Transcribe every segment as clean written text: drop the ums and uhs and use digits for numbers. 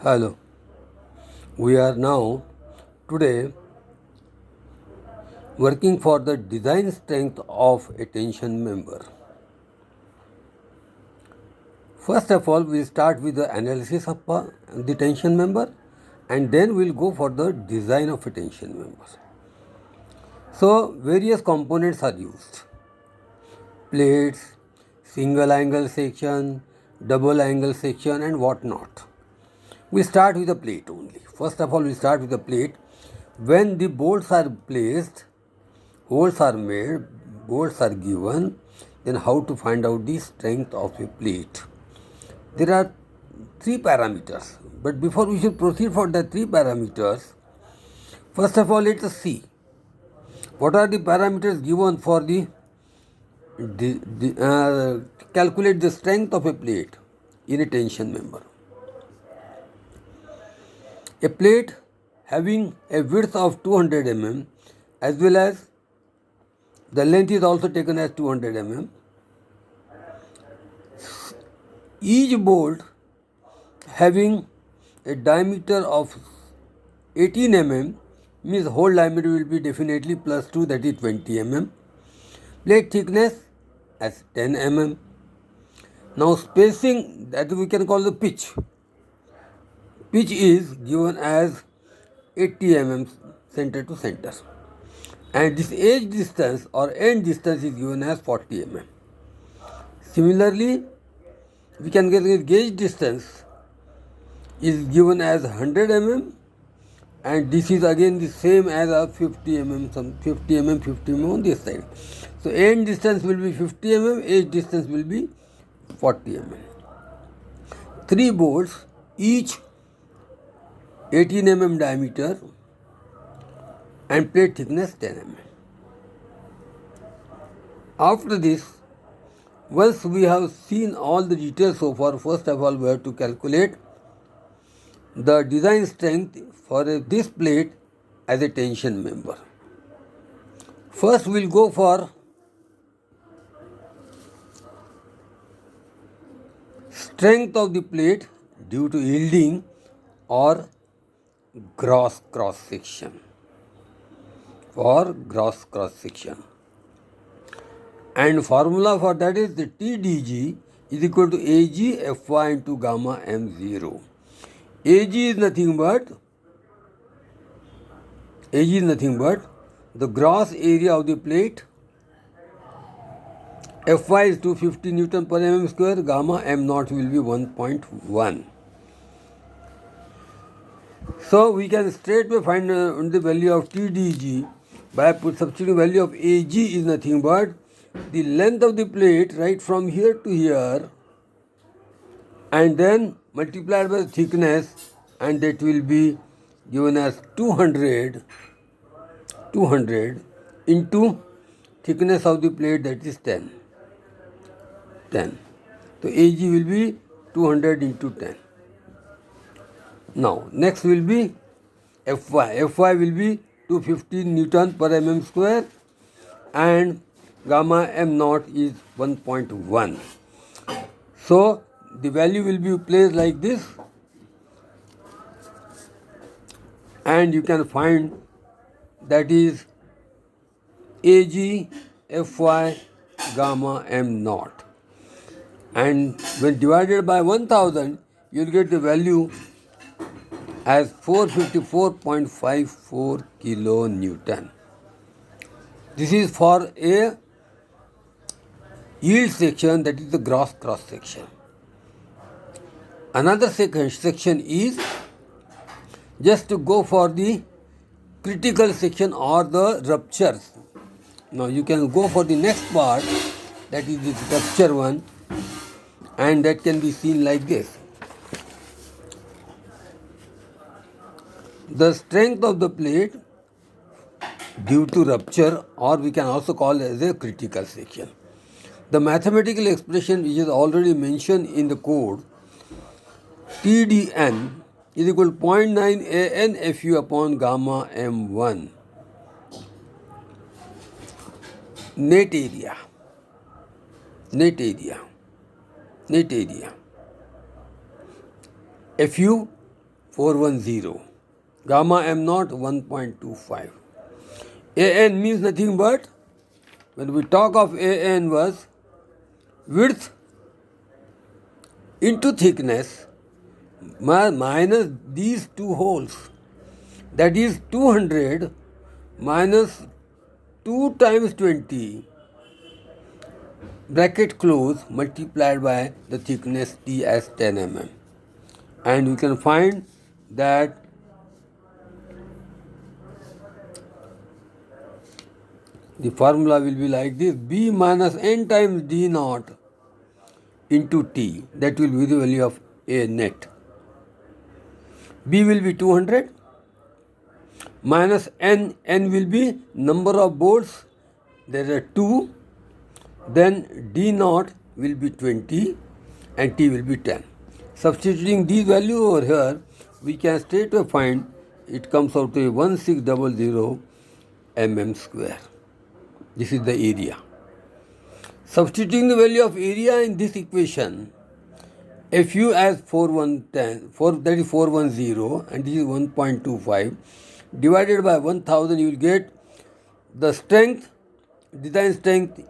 Hello, we are now today working for the design strength of a tension member. First of all, we start with the analysis of the tension member and then we'll go for the design of a tension member. So, various components are used: plates, single angle section, double angle section, and what not. We start with a plate only. First of all, we start with a plate. When the bolts are placed, holes are made, bolts are given, then how to find out the strength of a plate. There are three parameters, but before we should proceed for the three parameters, first of all let us see what are the parameters given for calculate the strength of a plate in a tension member. A plate having a width of 200 mm as well as the length is also taken as 200 mm. Each bolt having a diameter of 18 mm means whole diameter will be definitely plus 2, that is 20 mm. Plate thickness as 10 mm. Now spacing, that we can call the pitch. Pitch is given as 80 mm center to center. And this edge distance or end distance is given as 40 mm. Similarly, we can get the gauge distance is given as 100 mm, and this is again the same as a 50 mm, 50 mm on this side. So end distance will be 50 mm, edge distance will be 40 mm. Three bolts, each 18 mm diameter and plate thickness 10 mm. After this, once we have seen all the details so far, first of all we have to calculate the design strength for this plate as a tension member. First we will go for strength of the plate due to yielding or gross cross section. And formula for that is the TDG is equal to AG Fy into gamma M0. AG is nothing but the gross area of the plate. Fy is 250 Newton per mm square, gamma M0 will be 1.1. So we can straightway find the value of TDG by substituting value of AG is nothing but the length of the plate right from here to here and then multiplied by the thickness, and that will be given as 200 into thickness of the plate, that is 10. So AG will be 200 into 10. Now next will be Fy. Fy will be 250 Newton per mm square and gamma M0 is 1.1. So the value will be placed like this and you can find that is AG Fy gamma M0, and when divided by 1000 you will get the value as 454.54 kilonewton. This is for a yield section, that is the gross cross section. Another section is just to go for the critical section or the ruptures. Now you can go for the next part, that is the rupture one, and that can be seen like this. The strength of the plate due to rupture, or we can also call it as a critical section. The mathematical expression which is already mentioned in the code, TDN is equal to 0.9 AN FU upon gamma M1. Net area. FU 410. Gamma m naught 1.25. An means nothing but, when we talk of An, was width into thickness minus these two holes. That is 200 minus 2 times 20 bracket close multiplied by the thickness T as 10 mm. And we can find that the formula will be like this: B minus n times D naught into T. That will be the value of A net. B will be 200 minus n. N will be number of bolts. There are 2. Then D naught will be 20 and T will be 10. Substituting these values over here, we can straight away find it comes out to 1600 mm square. This is the area. Substituting the value of area in this equation, Fu as 410, that is 410 and this is 1.25, divided by 1000, you will get the strength, design strength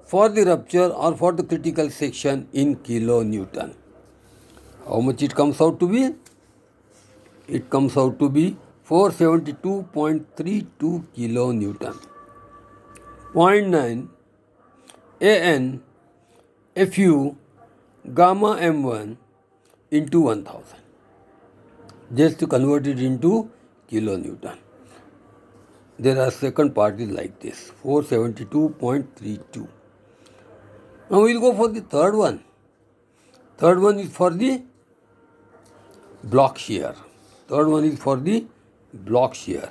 for the rupture or for the critical section in kilonewton. How much it comes out to be? It comes out to be 472.32 kilonewton. 0.9 An Fu gamma m1 into 1000. Just to convert it into kilonewton. There are second part is like this, 472.32. Now we will go for the third one. Third one is for the block shear. Third one is for the block shear.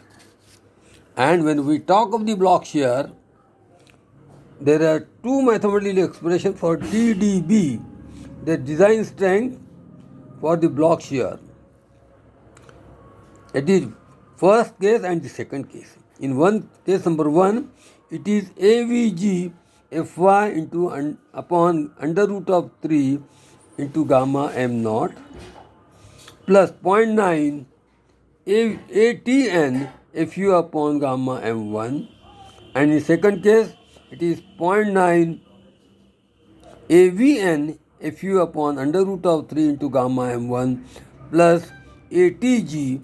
And when we talk of the block shear, there are two mathematical expressions for TDB, the design strength for the block shear. It is first case and the second case. In case number 1, it is AVG Fy into upon under root of 3 into gamma m naught plus 0.9 ATN Fu upon gamma m1, and in second case it is 0.9 AVN Fu upon under root of 3 into gamma m1 plus ATG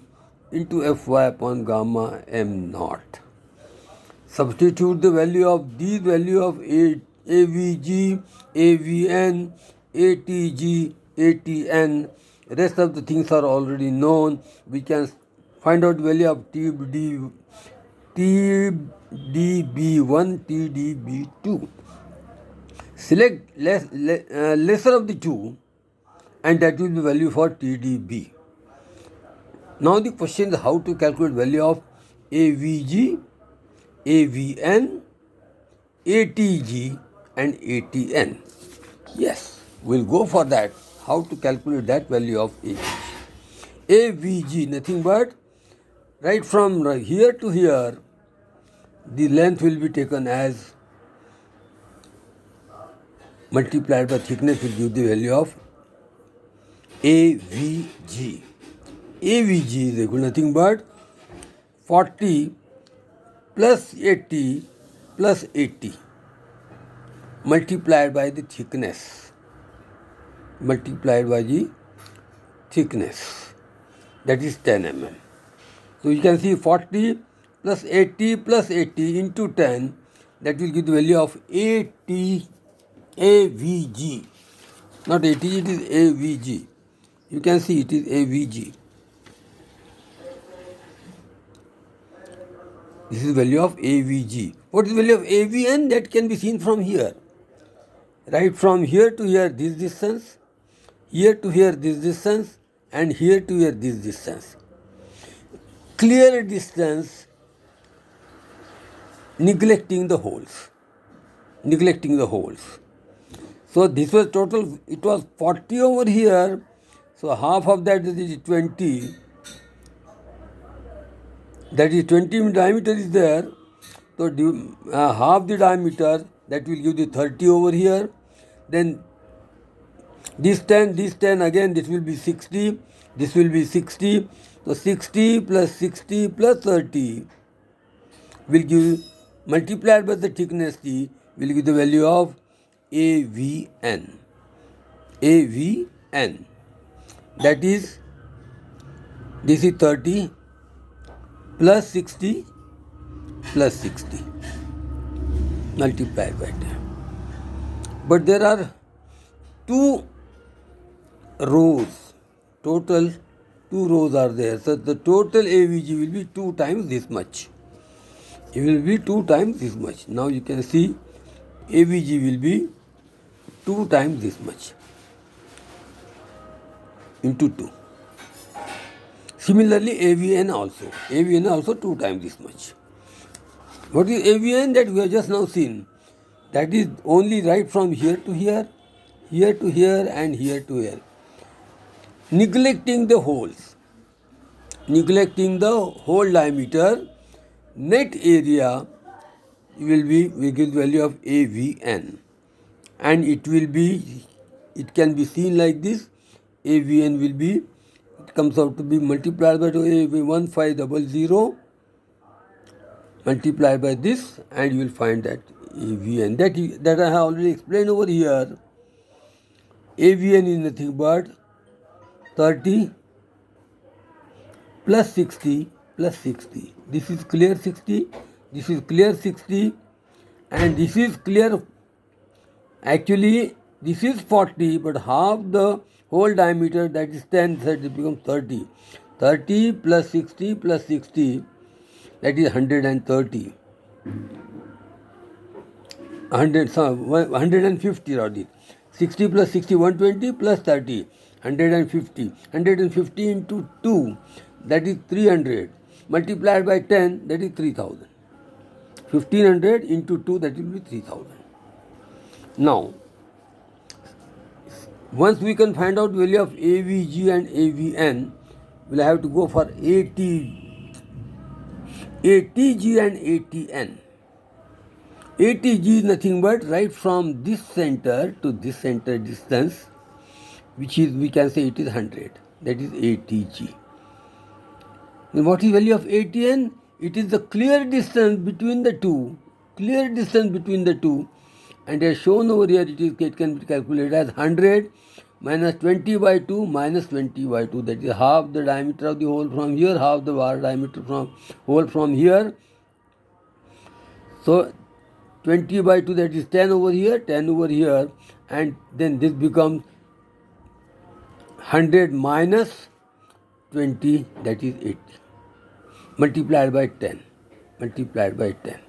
into Fy upon gamma m naught. Substitute the value of these value of AVG, AVN, ATG, ATN. Rest of the things are already known. We can find out the value of TDB1, TDB2. Select lesser of the two, and that will be value for TDB. Now the question is how to calculate value of AVG, AVN, ATG and ATN. Yes, we'll go for that. How to calculate that value of AVG. AVG, nothing but right from here to here, the length will be taken as multiplied by thickness will give the value of AVG. AVG is equal to nothing but 40 plus 80 plus 80 multiplied by the thickness. Multiplied by the thickness. That is 10 mm. So you can see 40 plus 80 plus 80 into 10. That will give the value of AVG. Not ATG, it is AVG. You can see it is AVG. This is the value of AVG. What is the value of AVN? That can be seen from here. Right from here to here this distance, here to here this distance, and here to here this distance. Clear distance, neglecting the holes. Neglecting the holes. So this was total, it was 40 over here. So half of that is 20. That is 20 diameter is there. So half the diameter, that will give the 30 over here. Then this 10 again, this will be 60. This will be 60. So 60 plus 60 plus 30 will give, multiplied by the thickness T, will give the value of AVN. AVN. That is, this is 30 plus 60 plus 60 multiplied by 10. But there are two rows, total 2 rows are there. So the total AVG will be 2 times this much. It will be 2 times this much. Now you can see AVG will be 2 times this much into 2. Similarly, AVN also 2 times this much. What is AVN? That we have just now seen. That is only right from here to here, here to here, and here to here. Neglecting the holes, neglecting the hole diameter, net area will give the value of AVN, and it can be seen like this. AVN will be, it comes out to be multiplied by 1500 multiplied by this, and you will find that AVN. That I have already explained over here. AVN is nothing but 30 plus 60 plus 60. This is clear 60, this is clear 60, and this is clear. Actually, this is 40, but half the whole diameter, that is 10, so it becomes 30. 30 plus 60 plus 60, that is 130. 150 rather. 60 plus 60, 120 plus 30, 150. 150 into 2, that is 300. Multiplied by 10, that is 3000. 1500 into 2, that will be 3000. Now, once we can find out value of AVG and AVN, we'll have to go for ATG and ATN. ATG is nothing but right from this center to this center distance, which is, we can say it is 100. That is ATG. And what is value of ATN? It is the clear distance between the two. Clear distance between the two. And as shown over here, it can be calculated as 100 minus 20 by 2 minus 20 by 2. That is half the diameter of the hole from here, half the diameter from hole from here. So 20 by 2, that is 10 over here, 10 over here, and then this becomes 100 minus 20, that is 80, multiplied by 10, multiplied by 10.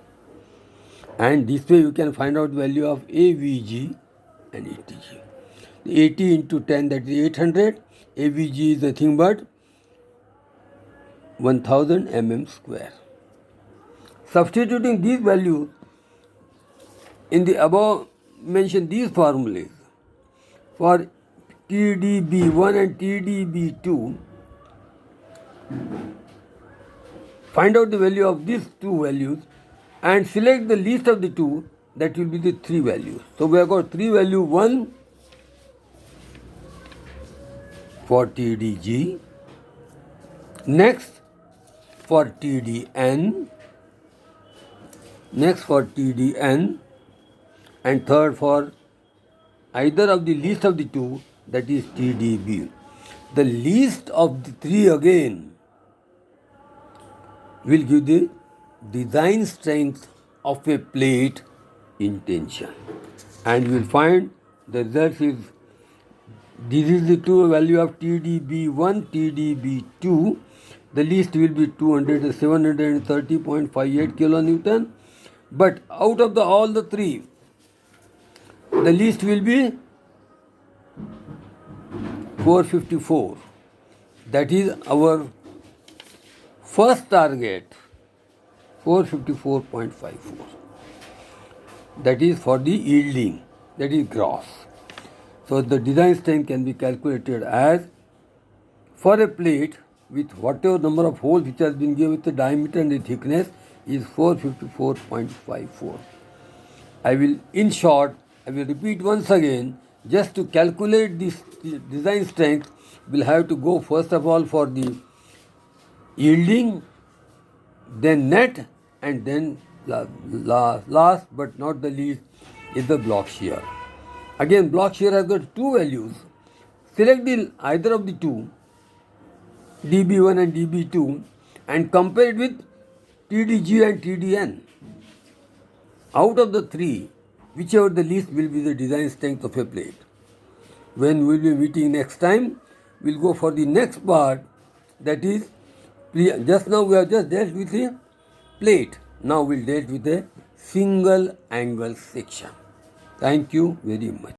And this way you can find out value of AVG and ATG. 80 into 10, that is 800. AVG is nothing but 1000 mm square. Substituting these values in the above mentioned these formulas for TDB1 and TDB2, find out the value of these two values and select the least of the two, that will be the 3 values. So we have got 3 value, 1 for TDG, next for TDN, next for TDN, and third for either of the least of the two, that is TDB. The least of the 3 again will give the design strength of a plate in tension, and you will find the result is, this is the true value of TDB1, TDB2. The least will be 730.58 kilonewton, but out of all the 3, the least will be 454. That is our first target, 454.54. That is for the yielding, that is gross. So the design strength can be calculated as, for a plate with whatever number of holes which has been given with the diameter and the thickness, is 454.54. In short, I will repeat once again Just to calculate this design strength, we'll have to go first of all for the yielding, then net, and then last but not the least is the block shear. Again, block shear has got two values. Select either of the two, dB1 and dB2, and compare it with TDG and TDN. Out of the three, whichever the least will be the design strength of a plate. When we will be meeting next time, we will go for the next part, that is, just now we have just dealt with a plate. Now we will deal with a single angle section. Thank you very much.